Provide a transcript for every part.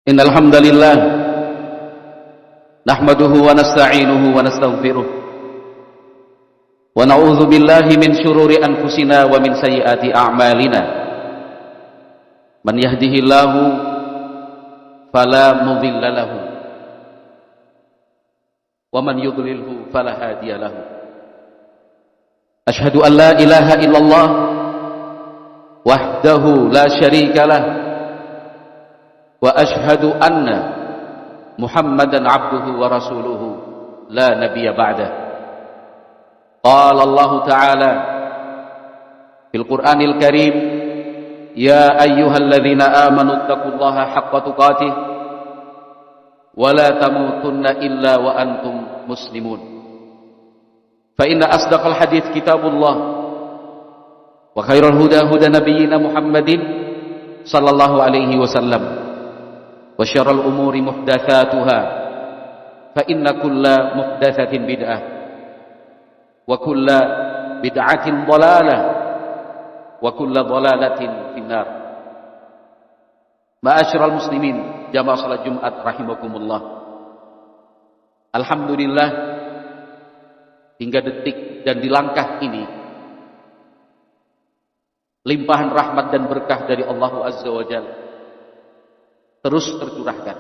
Innal hamdalillah nahmaduhu wa nasta'inuhu wa nastaghfiruh wa na'udzu billahi min shururi anfusina wa min sayyiati a'malina. Man yahdihillahu fala mudilla lahu wa man yudlilhu fala hadiya lahu. Ashhadu an la ilaha illallah wahdahu la syarika lah wa ashhadu anna Muhammadan abduhu wa rasuluhu la nabiyya ba'dah. Qala Allah Ta'ala fil Qur'anil Karim, ya ayyuhalladzina amanu taqullaha haqqa tuqatih wa la tamutunna illa wa antum muslimun. Fa inna asdaqal hadits kitabullah wa khairal huda huda nabiyyina Muhammadin sallallahu alaihi wasallam. Wa syarrul umuri muhdatsatuha fa inna kulla muhdatsatin bid'ah wa kulla bid'atin dhalalah wa kulla dhalalatin finnar. Ma'asyiral muslimin jamaah salat Jumat rahimakumullah. Alhamdulillah, hingga detik dan di langkah ini limpahan rahmat dan berkah dari Allah Azza wa Jalla terus tercurahkan.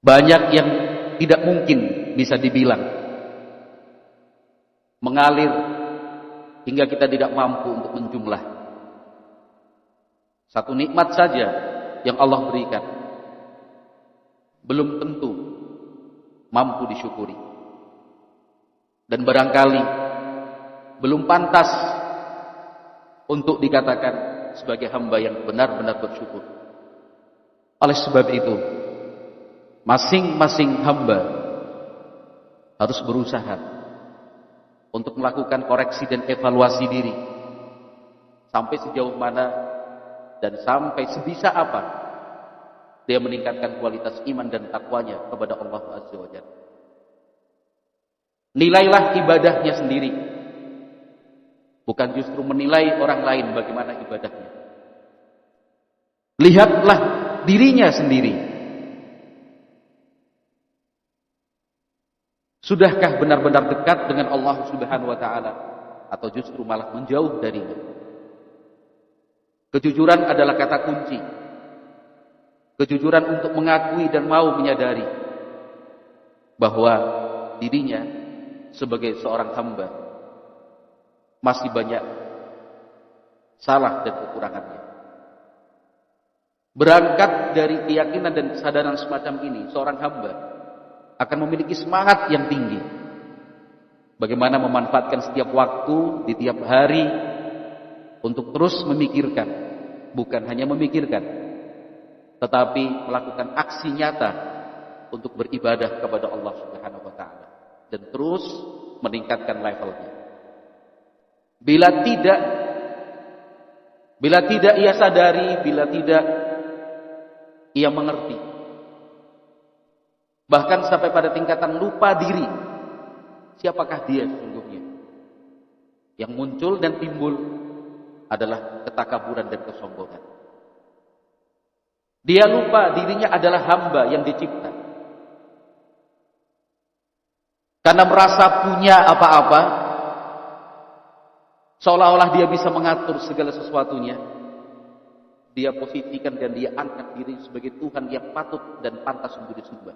Banyak yang tidak mungkin bisa dibilang, mengalir hingga kita tidak mampu untuk menjumlah. Satu nikmat saja yang Allah berikan belum tentu mampu disyukuri, dan barangkali belum pantas untuk dikatakan sebagai hamba yang benar-benar bersyukur. Oleh sebab itu, masing-masing hamba harus berusaha untuk melakukan koreksi dan evaluasi diri, sampai sejauh mana dan sampai sebisa apa dia meningkatkan kualitas iman dan takwanya kepada Allah Azza wa Jalla. Nilailah ibadahnya sendiri, bukan justru menilai orang lain bagaimana ibadahnya. Lihatlah dirinya sendiri. Sudahkah benar-benar dekat dengan Allah Subhanahu wa taala atau justru malah menjauh darinya? Kejujuran adalah kata kunci. Kejujuran untuk mengakui dan mau menyadari bahwa dirinya sebagai seorang hamba masih banyak salah dan kekurangannya. Berangkat dari keyakinan dan kesadaran semacam ini, seorang hamba akan memiliki semangat yang tinggi bagaimana memanfaatkan setiap waktu di tiap hari untuk terus memikirkan, bukan hanya memikirkan, tetapi melakukan aksi nyata untuk beribadah kepada Allah Subhanahu wa taala dan terus meningkatkan levelnya. Bila tidak ia sadari, bila tidak ia mengerti, bahkan sampai pada tingkatan lupa diri, siapakah dia sesungguhnya? Yang muncul dan timbul adalah ketakaburan dan kesombongan. Dia lupa dirinya adalah hamba yang dicipta. Karena merasa punya apa-apa, seolah-olah dia bisa mengatur segala sesuatunya, dia posisikan dan dia angkat diri sebagai Tuhan yang patut dan pantas untuk disembah.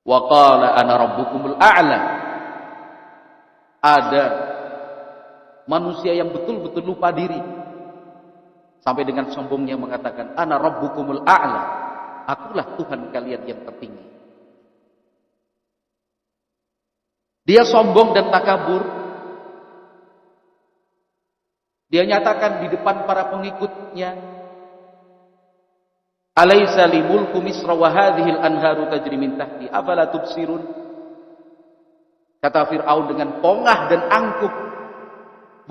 Wa qala ana rabbukumul a'la. Ada manusia yang betul-betul lupa diri, sampai dengan sombongnya mengatakan ana rabbukumul a'la, akulah Tuhan kalian yang tertinggi. Dia sombong dan takabur. Dia nyatakan di depan para pengikutnya, alaysa li mulku misra wa hadhihi al-anharu tajri min tahti afala tubsirun. Kata Fir'aun dengan pongah dan angkuh,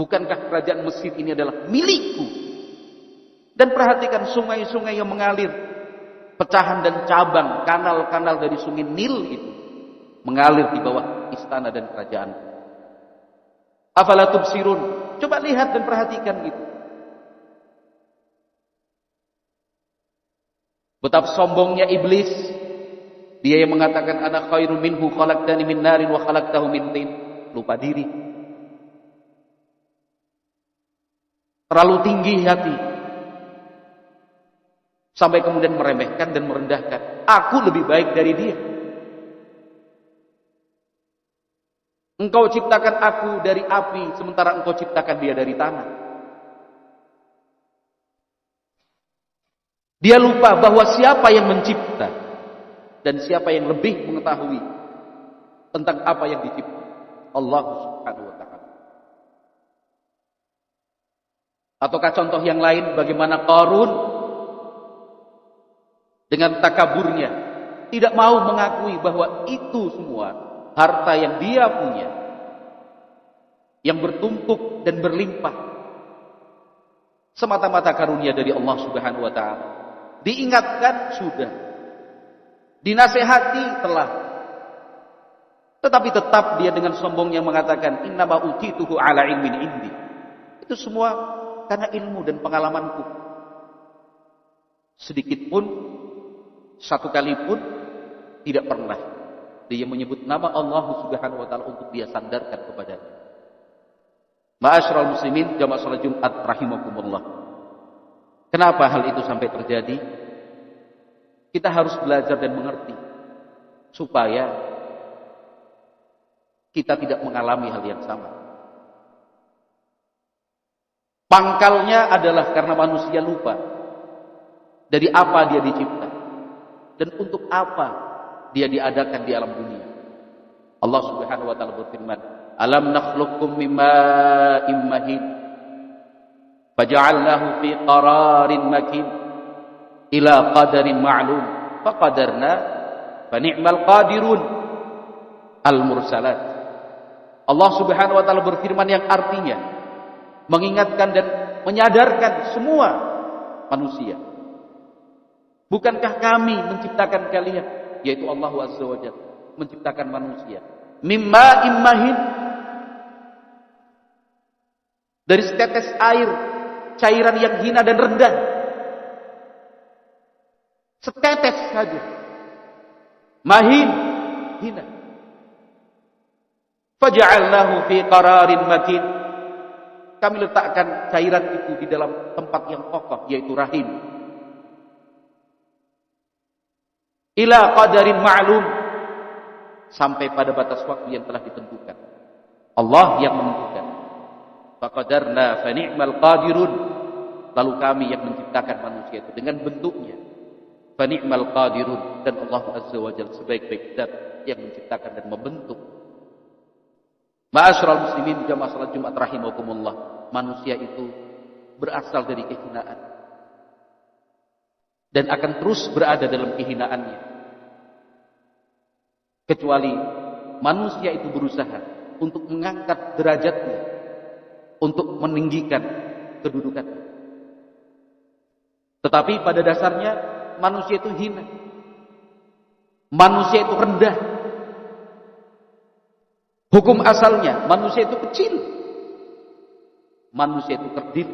bukankah kerajaan Mesir ini adalah milikku? Dan perhatikan sungai-sungai yang mengalir, pecahan dan cabang, kanal-kanal dari sungai Nil itu mengalir di bawah istana dan kerajaan. Afala tubsirun. Coba lihat dan perhatikan gitu. Betapa sombongnya iblis. Dia yang mengatakan ana khairun minhu khalaqtani min narin wa khalaqtahu min tin. Lupa diri. Terlalu tinggi hati. Sampai kemudian meremehkan dan merendahkan. Aku lebih baik dari dia. Engkau ciptakan aku dari api, sementara engkau ciptakan dia dari tanah. Dia lupa bahwa siapa yang mencipta dan siapa yang lebih mengetahui tentang apa yang dicipta. Allah Subhanahu wa ta'ala. Ataukah contoh yang lain, bagaimana Qarun dengan takaburnya tidak mau mengakui bahwa itu semua harta yang dia punya, yang bertumpuk dan berlimpah, semata-mata karunia dari Allah Subhanahu wa ta'ala. Diingatkan sudah, dinasehati telah, tetapi tetap dia dengan sombongnya mengatakan innama utituhu ala ilmin indi. Itu semua karena ilmu dan pengalamanku. Sedikit pun, satu kali pun tidak pernah dia menyebut nama Allah Subhanahu wa ta'ala untuk dia sandarkan kepadanya. Ma'asyiral muslimin, jamaah salat Jumat rahimakumullah. Kenapa hal itu sampai terjadi? Kita harus belajar dan mengerti supaya kita tidak mengalami hal yang sama. Pangkalnya adalah karena manusia lupa dari apa dia dicipta dan untuk apa dia diadakan di alam dunia. Allah Subhanahu wa ta'ala berfirman, alam nakhluqukum min ma'in mahin faja'alnahu fi qararin makin ila qadarin ma'lum faqadarna fa ni'mal qadirun. Al-Mursalat. Allah Subhanahu wa ta'ala berfirman yang artinya mengingatkan dan menyadarkan semua manusia. Bukankah kami menciptakan kalian, yaitu Allah Azza wa Jalla menciptakan manusia mimma immahin, dari setetes air, cairan yang hina dan rendah, setetes saja, mahin, hina. Faja'alnahu fi qararin makin, kami letakkan cairan itu di dalam tempat yang kokoh, yaitu rahim. Ila qadarin ma'lum, sampai pada batas waktu yang telah ditentukan. Allah yang menentukan. Faqadarna fa ni'mal qadirun, lalu kami yang menciptakan manusia itu dengan bentuknya. Fa ni'mal qadirun, dan Allah Azza wa Jalla sebaik-baik zat yang menciptakan dan membentuk. Ma'asyiral muslimin, jamaah salat Jumat rahimakumullah, manusia itu berasal dari kehinaan dan akan terus berada dalam kehinaannya kecuali manusia itu berusaha untuk mengangkat derajatnya, untuk meninggikan kedudukannya. Tetapi pada dasarnya manusia itu hina, manusia itu rendah. Hukum asalnya manusia itu kecil, manusia itu kerdil.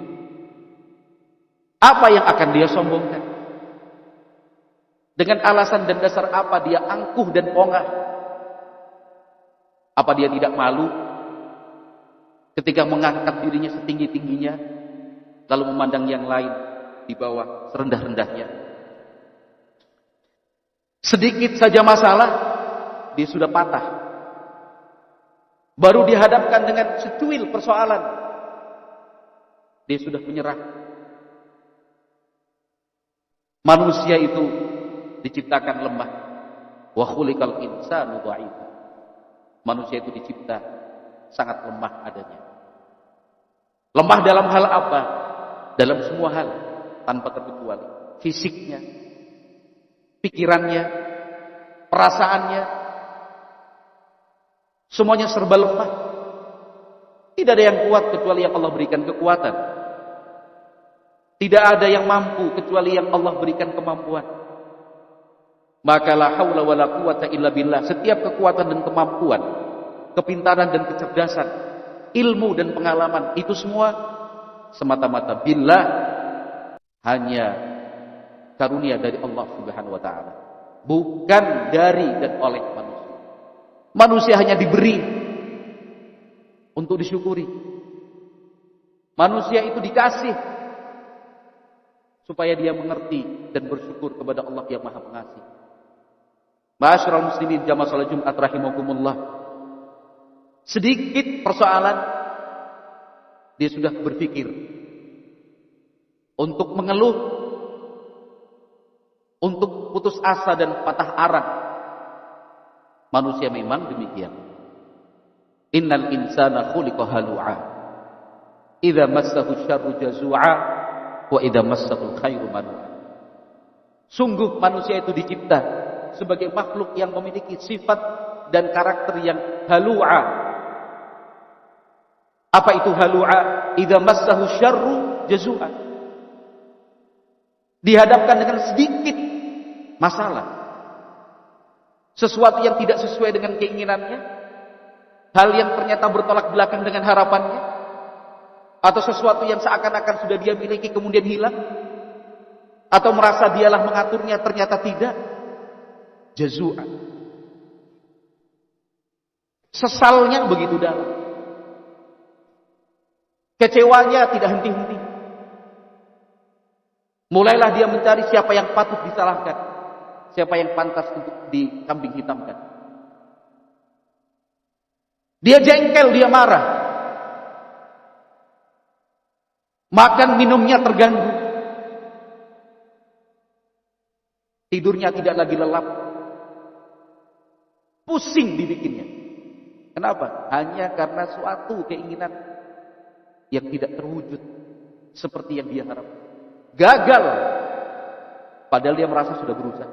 Apa yang akan dia sombongkan? Dengan alasan dan dasar apa dia angkuh dan pongah? Apa dia tidak malu ketika mengangkat dirinya setinggi-tingginya, lalu memandang yang lain di bawah serendah-rendahnya? Sedikit saja masalah, dia sudah patah. Baru dihadapkan dengan secuil persoalan, dia sudah menyerah. Manusia itu diciptakan lemah. Wa khuliqal insanu dha'ifa. Manusia itu dicipta sangat lemah adanya. Lemah dalam hal apa? Dalam semua hal, tanpa terkecuali. Fisiknya, pikirannya, perasaannya, semuanya serba lemah. Tidak ada yang kuat kecuali yang Allah berikan kekuatan. Tidak ada yang mampu kecuali yang Allah berikan kemampuan. Maka la haula wala quwata illa billah. Setiap kekuatan dan kemampuan, kepintaran dan kecerdasan, ilmu dan pengalaman, itu semua semata-mata billah, hanya karunia dari Allah Subhanahu wa taala, bukan dari dan oleh manusia. Manusia hanya diberi untuk disyukuri. Manusia itu dikasih supaya dia mengerti dan bersyukur kepada Allah yang Maha Pengasih. Ma'asyiral muslimin jamaah salat Jumat rahimakumullah. Sedikit persoalan dia sudah berpikir untuk mengeluh, untuk putus asa dan patah arang. Manusia memang demikian. Innal insana khuliqa halu'a. Idza massahu syarru jazu'a wa idza massahu khairu manu'a. Sungguh manusia itu dicipta sebagai makhluk yang memiliki sifat dan karakter yang halu'a. Apa itu halu'a? Idza massahu syarru jazu'a. Dihadapkan dengan sedikit masalah, sesuatu yang tidak sesuai dengan keinginannya, hal yang ternyata bertolak belakang dengan harapannya, atau sesuatu yang seakan-akan sudah dia miliki kemudian hilang, atau merasa dialah mengaturnya ternyata tidak, jazu'an. Sesalnya begitu dalam, kecewanya tidak henti-henti. Mulailah dia mencari siapa yang patut disalahkan, siapa yang pantas untuk dikambing hitamkan. Dia jengkel, dia marah. Makan minumnya terganggu. Tidurnya tidak lagi lelap. Pusing dibikinnya. Kenapa? Hanya karena suatu keinginan yang tidak terwujud seperti yang dia harapkan. Gagal. Padahal dia merasa sudah berusaha.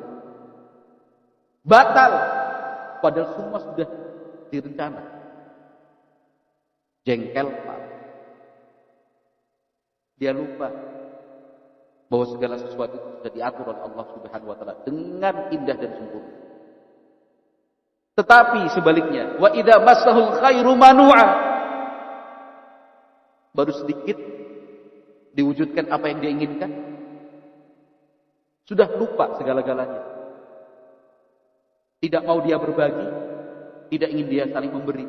Batal. Padahal semua sudah direncana. Jengkel, dia lupa bahwa segala sesuatu itu sudah diatur oleh Allah Subhanahu wa taala dengan indah dan sempurna. Tetapi sebaliknya, wa idza massahul khairu manu'a. Baru sedikit diwujudkan apa yang dia inginkan, sudah lupa segala-galanya. Tidak mau dia berbagi, tidak ingin dia saling memberi.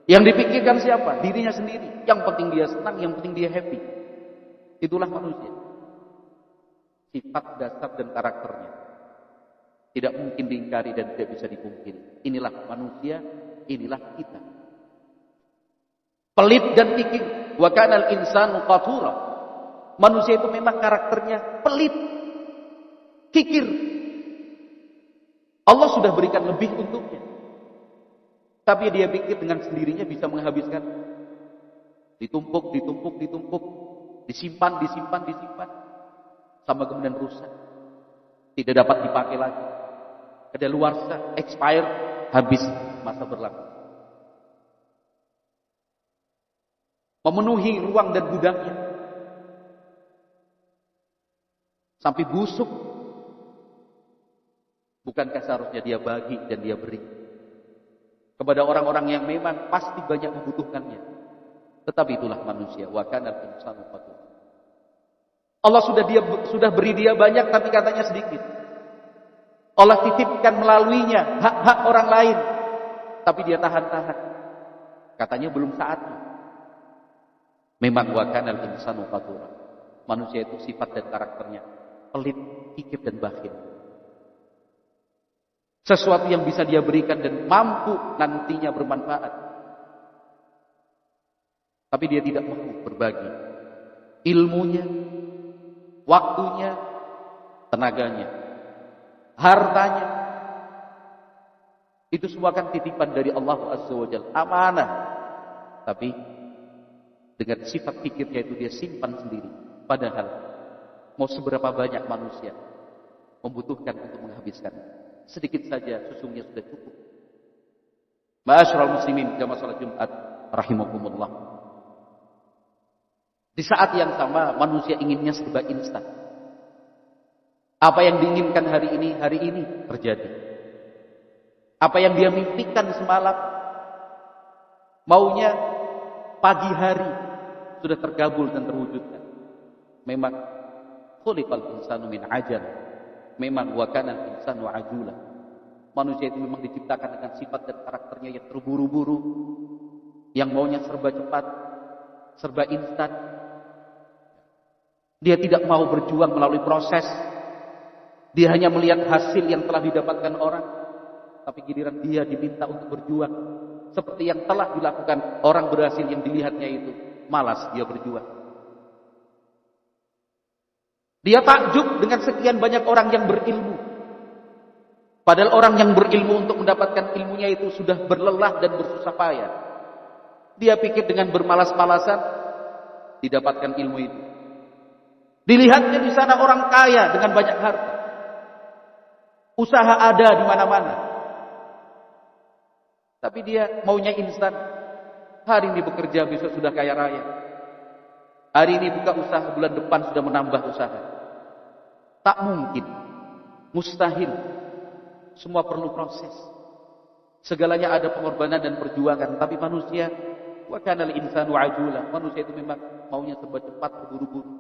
Yang dipikirkan siapa? Dirinya sendiri. Yang penting dia senang, yang penting dia happy. Itulah manusia. Sifat, dasar, dan karakternya tidak mungkin diingkari dan tidak bisa dipungkiri. Inilah manusia, inilah kita. Pelit dan kikir. Wa kanal insanu qatura. Manusia itu memang karakternya pelit, kikir. Allah sudah berikan lebih untuknya, tapi dia pikir dengan sendirinya bisa menghabiskan. Ditumpuk, disimpan, sama kemudian rusak. Tidak dapat dipakai lagi. Kadaluarsa, expire, habis masa berlaku. Memenuhi ruang dan gudangnya. Sampai busuk. Bukankah seharusnya dia bagi dan dia beri kepada orang-orang yang memang pasti banyak membutuhkannya. Tetapi itulah manusia. Wa kana al-insanu qatura. Allah sudah beri dia banyak, tapi katanya sedikit. Allah titipkan melaluinya hak-hak orang lain, tapi dia tahan-tahan. Katanya belum saatnya. Memang wa kana al-insanu qatura. Manusia itu sifat dan karakternya pelit, kikir dan bakhil. Sesuatu yang bisa dia berikan dan mampu nantinya bermanfaat, tapi dia tidak mau berbagi ilmunya, waktunya, tenaganya, hartanya. Itu semua kan titipan dari Allah Azza wa Jalla, amanah. Tapi dengan sifat pikirnya itu dia simpan sendiri. Padahal mau seberapa banyak manusia membutuhkan untuk menghabiskan, sedikit saja susunya sudah cukup. Ma'asyiral muslimin jamaah salat Jumat rahimakumullah. Di saat yang sama manusia inginnya serba instan. Apa yang diinginkan hari ini terjadi. Apa yang dia mimpikan semalam, maunya pagi hari sudah terkabul dan terwujudkan. Memang Khuliqal insanu min ajal. Memang wa kana al-insanu ajula. Manusia itu memang diciptakan dengan sifat dan karakternya yang terburu-buru, yang maunya serba cepat, serba instan. Dia tidak mau berjuang melalui proses. Dia hanya melihat hasil yang telah didapatkan orang. Tapi giliran dia diminta untuk berjuang seperti yang telah dilakukan orang berhasil yang dilihatnya itu, malas dia berjuang. Dia takjub dengan sekian banyak orang yang berilmu. Padahal orang yang berilmu untuk mendapatkan ilmunya itu sudah berlelah dan bersusah payah. Dia pikir dengan bermalas-malasan didapatkan ilmu itu. Dilihatnya di sana orang kaya dengan banyak harta. Usaha ada di mana-mana. Tapi dia maunya instan. Hari ini bekerja, besok sudah kaya raya. Hari ini buka usaha, bulan depan sudah menambah usaha. Tak mungkin. Mustahil. Semua perlu proses. Segalanya ada pengorbanan dan perjuangan. Tapi manusia, wa kana al-insanu ajula. Manusia itu memang maunya serba cepat, terburu-buru.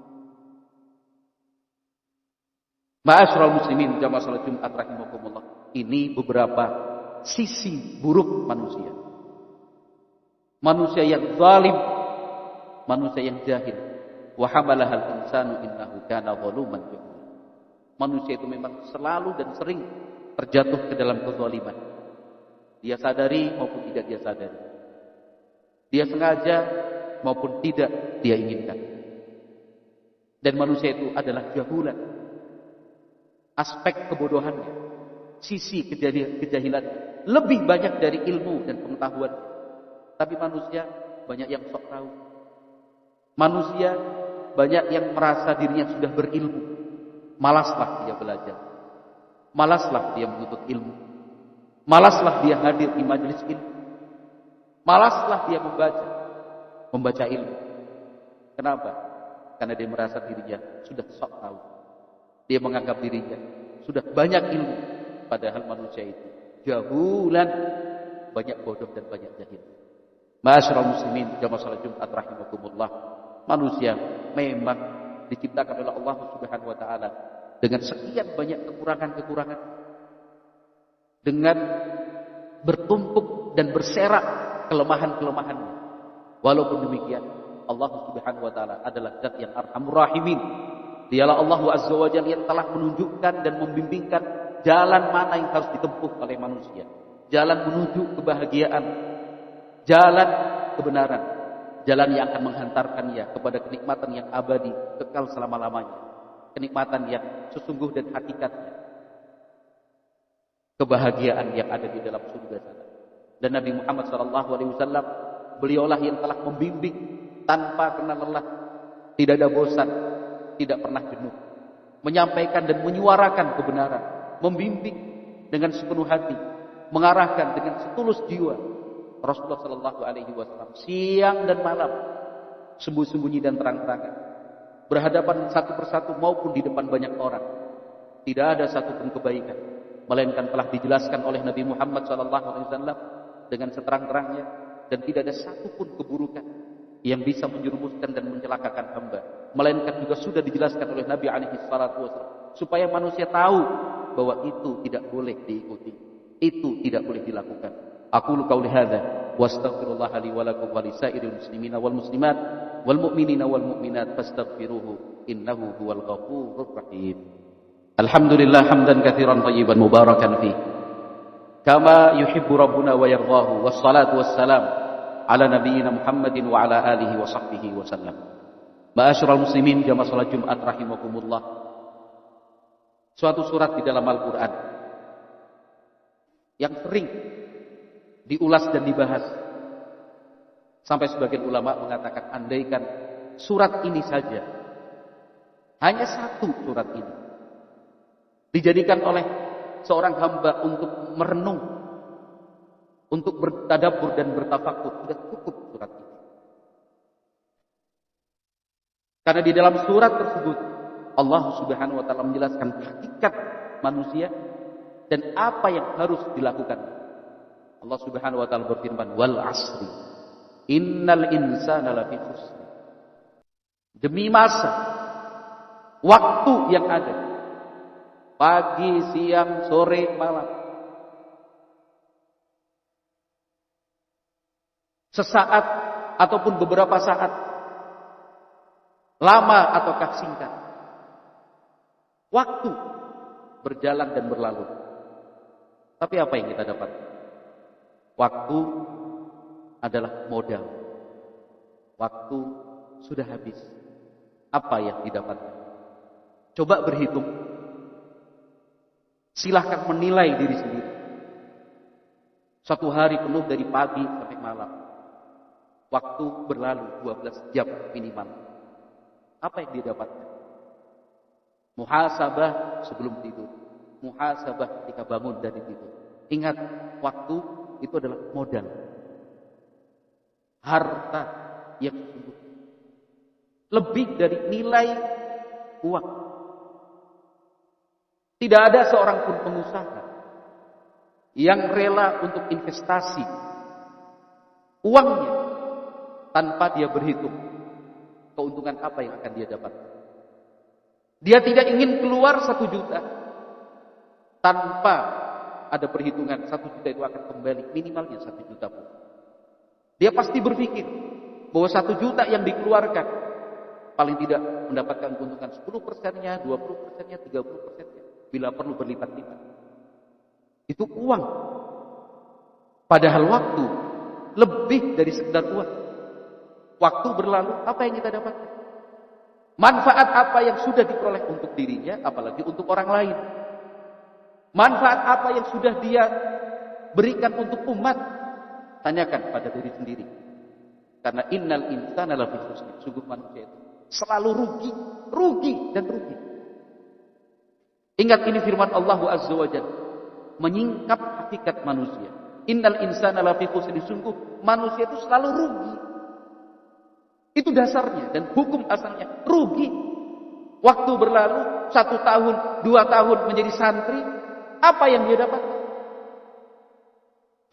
Ma'asyiral muslimin jamaah salat Jumat rahimakumullah. Ini beberapa sisi buruk manusia. Manusia yang zalim, manusia yang jahil. Wa hamalahal insanu innahu kana zaluman jahula. Manusia itu memang selalu dan sering terjatuh ke dalam kezaliman. Dia sadari maupun tidak dia sadari. Dia sengaja maupun tidak dia inginkan. Dan manusia itu adalah jahulan. Aspek kebodohannya, sisi kejahilannya lebih banyak dari ilmu dan pengetahuan. Tapi manusia banyak yang sok tahu. Manusia banyak yang merasa dirinya sudah berilmu. Malaslah dia belajar. Malaslah dia menuntut ilmu. Malaslah dia hadir di majelis ilmu. Malaslah dia membaca ilmu. Kenapa? Karena dia merasa dirinya sudah sok tahu. Dia menganggap dirinya sudah banyak ilmu. Padahal manusia itu jahulan, banyak bodoh dan banyak jahil. Ma'asyiral muslimin jamaah salat Jumat rahimakumullah. Manusia memang diciptakan oleh Allah Subhanahu wa taala dengan sekian banyak kekurangan-kekurangan. Dengan bertumpuk dan berserak kelemahan-kelemahannya. Walaupun demikian, Allah Subhanahu wa taala adalah zat yang arhamur rahimin. Dialah Allah Azza wa Jalla yang telah menunjukkan dan membimbingkan jalan mana yang harus ditempuh oleh manusia. Jalan menuju kebahagiaan, jalan kebenaran, jalan yang akan menghantarkannya kepada kenikmatan yang abadi, kekal selama-lamanya. Kenikmatan yang sesungguh dan hakikatnya. Kebahagiaan yang ada di dalam surga sana. Dan Nabi Muhammad SAW, beliaulah yang telah membimbing tanpa kenal lelah, tidak ada bosan, tidak pernah jenuh, menyampaikan dan menyuarakan kebenaran, membimbing dengan sepenuh hati, mengarahkan dengan setulus jiwa. Rasulullah SAW siang dan malam, sembunyi-sembunyi dan terang-terangan, berhadapan satu persatu maupun di depan banyak orang, tidak ada satupun kebaikan, melainkan telah dijelaskan oleh Nabi Muhammad SAW dengan seterang-terangnya, dan tidak ada satupun keburukan yang bisa menjerumuskan dan mencelakakan hamba, melainkan juga sudah dijelaskan oleh Nabi SAW supaya manusia tahu bahwa itu tidak boleh diikuti, itu tidak boleh dilakukan. Aqulu qauli hadza wa astaghfirullah li wa lakum wa lisairil muslimina wal muslimat wal mu'minina wal mu'minat fastaghfiruhu innahu huwal ghafurur rahim. Alhamdulillah hamdan katsiran thayyiban mubarakan fi kama yuhibbu rabbuna wa yardahu wassalatu wassalam ala nabiyyina Muhammadin wa ala alihi wa sahbihi wa sallam. Ma'asyiral muslimin jamaah salat Jumat rahimakumullah. Suatu surat di dalam Al-Qur'an yang sering diulas dan dibahas. Sampai sebagian ulama mengatakan andaikan surat ini saja, hanya satu surat ini dijadikan oleh seorang hamba untuk merenung, untuk bertadabbur dan bertafakur, sudah cukup surat ini. Karena di dalam surat tersebut Allah Subhanahu wa taala menjelaskan hakikat manusia dan apa yang harus dilakukan. Allah Subhanahu wa taala berfirman, "Wal 'asri innal insana lafi khusr." Demi masa, Waktu yang ada. Pagi, siang, sore, malam. Sesaat ataupun beberapa saat. Lama ataukah singkat. Waktu berjalan dan berlalu. Tapi apa yang kita dapat? Waktu adalah modal. Waktu sudah habis. Apa yang didapatkan? Coba berhitung. Silahkan menilai diri sendiri. Satu hari penuh dari pagi sampai malam. Waktu berlalu 12 jam minimal. Apa yang didapatkan? Muhasabah sebelum tidur. Muhasabah ketika bangun dari tidur. Ingat, waktu itu adalah modal. Harta yang sesungguhnya. Lebih dari nilai uang. Tidak ada seorang pun pengusaha yang rela untuk investasi uangnya tanpa dia berhitung keuntungan apa yang akan dia dapatkan. Dia tidak ingin keluar 1 juta tanpa ada perhitungan 1 juta itu akan kembali minimalnya 1 juta pun. Dia pasti berpikir bahwa 1 juta yang dikeluarkan paling tidak mendapatkan keuntungan 10%-nya, 20%-nya, 30%-nya. Bila perlu berlipat-lipat. Itu uang. Padahal waktu lebih dari sekedar uang. Waktu berlalu, apa yang kita dapatkan? Manfaat apa yang sudah diperoleh untuk dirinya, apalagi untuk orang lain. Manfaat apa yang sudah dia berikan untuk umat. Tanyakan pada diri sendiri. Karena innal insana lafi khusr. Sungguh manusia itu selalu rugi dan rugi. Ingat ini firman Allah Azza wa Jalla menyingkap hakikat manusia. Innal insana lafi khusr. Sungguh manusia itu selalu rugi. Itu dasarnya dan hukum asalnya rugi. Waktu berlalu 1 tahun, 2 tahun menjadi santri, apa yang dia dapatkan?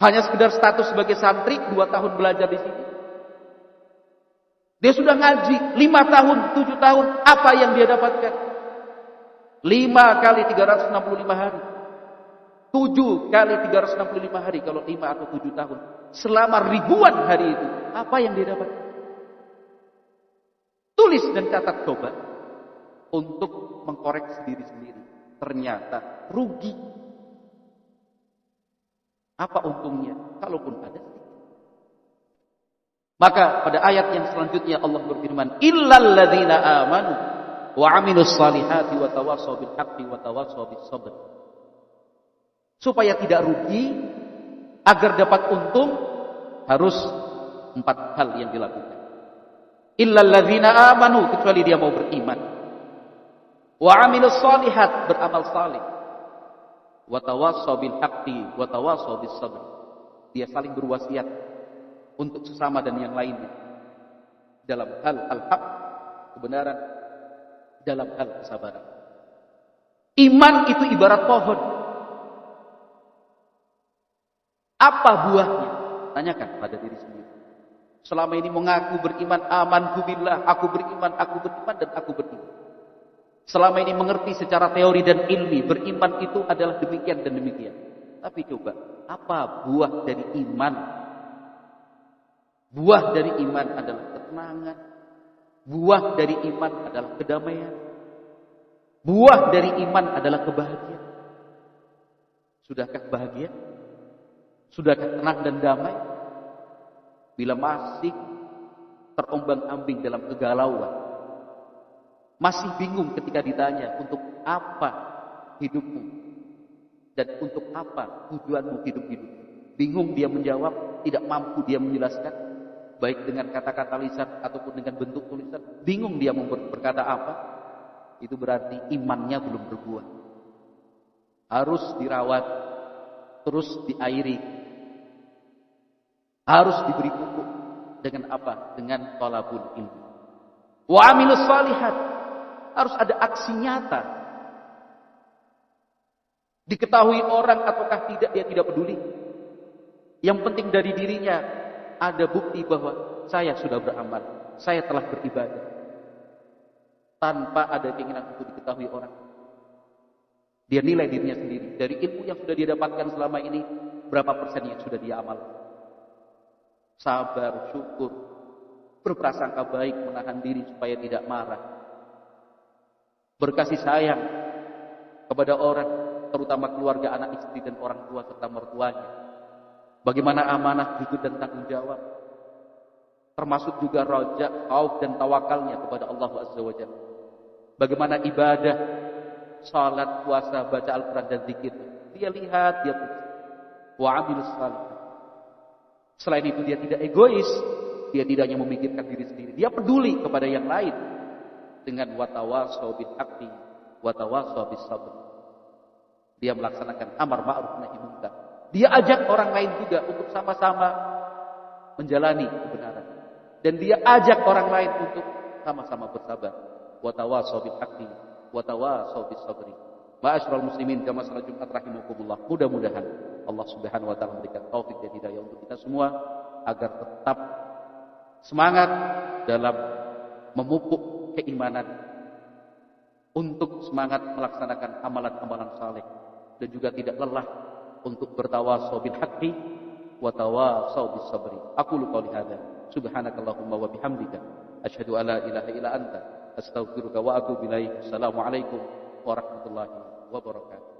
Hanya sekedar status sebagai santri, 2 tahun belajar di sini. Dia sudah ngaji 5 tahun, 7 tahun, apa yang dia dapatkan? 5 kali 365 hari. 7 kali 365 hari kalau 5 atau 7 tahun. Selama ribuan hari itu, apa yang dia dapat? Tulis dan catat coba untuk mengkoreksi diri sendiri. Ternyata rugi. Apa untungnya? Kalaupun ada. Maka pada ayat yang selanjutnya Allah berfirman, illal ladzina amanu wa 'amilus salihati wa tawassaw bil haqqi wa tawassaw bis sabr. Supaya tidak rugi, agar dapat untung, harus 4 hal yang dilakukan. Illal ladzina amanu, kecuali dia mau beriman. Wa 'amilus salihat, beramal saleh. Wa tawassaw bil haqqi wa tawassaw bis sabr. Dia saling berwasiat untuk sesama dan yang lainnya dalam hal al-haq, kebenaran, dalam hal kesabaran. Iman itu ibarat pohon. Apa buahnya? Tanyakan pada diri sendiri. Selama ini mengaku beriman, amantu billah, aku beriman dan aku beriman. Selama ini mengerti secara teori dan ilmi, beriman itu adalah demikian dan demikian. Tapi coba, apa buah dari iman? Buah dari iman adalah ketenangan. Buah dari iman adalah kedamaian. Buah dari iman adalah kebahagiaan. Sudahkah bahagia? Sudahkah tenang dan damai? Bila masih terombang-ambing dalam kegalauan, masih bingung ketika ditanya untuk apa hidupmu dan untuk apa tujuanmu hidup-hidup. Bingung dia menjawab, tidak mampu dia menjelaskan, baik dengan kata-kata lisan ataupun dengan bentuk tulisan. Bingung dia berkata apa, itu berarti imannya belum berbuah. Harus dirawat, terus diairi, harus diberi pupuk. Dengan apa? Dengan thalabul ilmi. Wa amilus salihat, harus ada aksi nyata. Diketahui orang ataukah tidak, dia tidak peduli. Yang penting dari dirinya ada bukti bahwa saya sudah beramal, saya telah beribadah. tanpa ada keinginan untuk diketahui orang. Dia nilai dirinya sendiri. Dari ilmu yang sudah dia dapatkan selama ini, berapa persen yang sudah dia amalkan. Sabar, syukur, berprasangka baik, menahan diri supaya tidak marah. Berkasih sayang kepada orang, terutama keluarga, anak, istri, dan orang tua serta mertuanya. Bagaimana amanah, jujur, dan tanggung jawab. Termasuk juga raja, khauf, dan tawakalnya kepada Allah Azza wa Jalla. Bagaimana ibadah, salat, puasa, baca Al-Quran, dan zikir. Dia lihat, dia periksa. Wa amilus salihah. Selain itu dia tidak egois. Dia tidak hanya memikirkan diri sendiri. Dia peduli kepada yang lain. Dengan watawasau bil haqqi, watawasau bis sabr. Dia melaksanakan amar ma'ruf nahi munkar. Dia ajak orang lain juga untuk sama-sama menjalani kebenaran. Dan dia ajak orang lain untuk sama-sama bersabar. Watawasau bil haqqi, watawasau bis sabri. Ma'asyiral muslimin jamaah salat Jumat rahimakumullah. Mudah-mudahan Allah Subhanahu wa taala memberikan taufik dan hidayah untuk kita semua agar tetap semangat dalam memupuk keimanan, untuk semangat melaksanakan amalan-amalan saleh, dan juga tidak lelah untuk bertawasau bil haqqi wa tawasau bis sabri. Aqulu qouli hadza subhanakallahumma wa bihamdika asyhadu an la ilaha illa anta astaghfiruka wa atubu ilaik. Assalamualaikum warahmatullahi wabarakatuh.